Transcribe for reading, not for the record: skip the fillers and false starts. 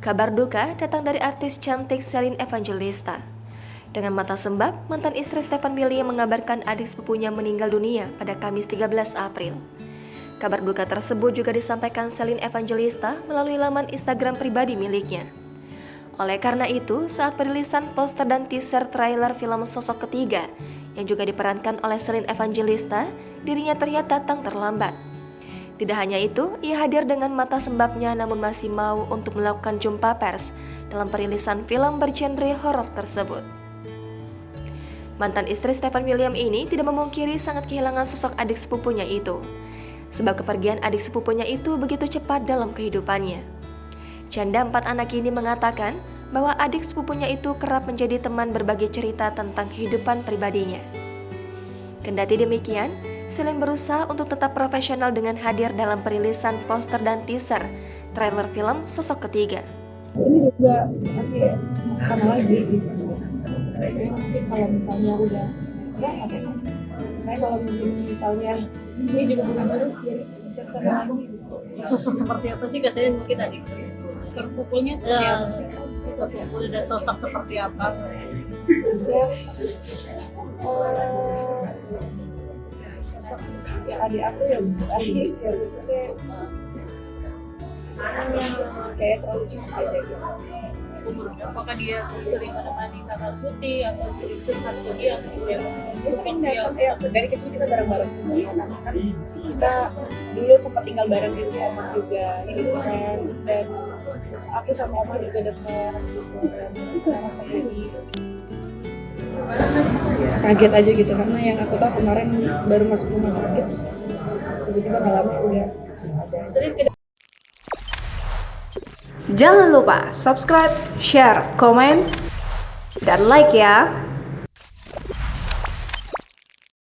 Kabar duka datang dari artis cantik Shelin Evangelista. Dengan mata sembab, mantan istri Stefan William mengabarkan adik sepupunya meninggal dunia pada Kamis 13 April. Kabar duka tersebut juga disampaikan Shelin Evangelista melalui laman Instagram pribadi miliknya. Oleh karena itu, saat perilisan poster dan teaser trailer film Sosok Ketiga yang juga diperankan oleh Shelin Evangelista, dirinya terlihat datang terlambat. Tidak hanya itu, ia hadir dengan mata sembabnya namun masih mau untuk melakukan jumpa pers dalam perilisan film bergenre horor tersebut. Mantan istri Stefan William ini tidak memungkiri sangat kehilangan sosok adik sepupunya itu, sebab kepergian adik sepupunya itu begitu cepat dalam kehidupannya. Janda 4 anak ini mengatakan bahwa adik sepupunya itu kerap menjadi teman berbagi cerita tentang kehidupan pribadinya. Kendati demikian, Shelin berusaha untuk tetap profesional dengan hadir dalam perilisan poster dan teaser trailer film Sosok Ketiga. Ini juga masih sama lagi sih sebenarnya. Mungkin kalau misalnya udah kayak kalau misalnya ini juga baru-baru jadi bisa kesana lagi gitu. Sosok seperti apa sih biasanya mungkin adik Terpukulnya seperti apa sih? terpukul dan sosok seperti apa? Ya, sosok ya adik aku yang adik ya biasanya kayak terlalu cepat aja gitu. Apakah dia sering menemani kakak Suti atau sering curhat ke dia atau seperti apa? Dia sering datang ya dari kecil kita bareng-bareng semua karena kan kita dulu sempat tinggal bareng di rumah oma juga jadi friends dan aku sama oma juga dekat gitu dan sekarang begini kaget aja gitu karena yang aku tahu kemarin baru masuk rumah sakit terus tiba-tiba nggak lama udah ada. Jangan lupa subscribe, share, komen, dan like ya.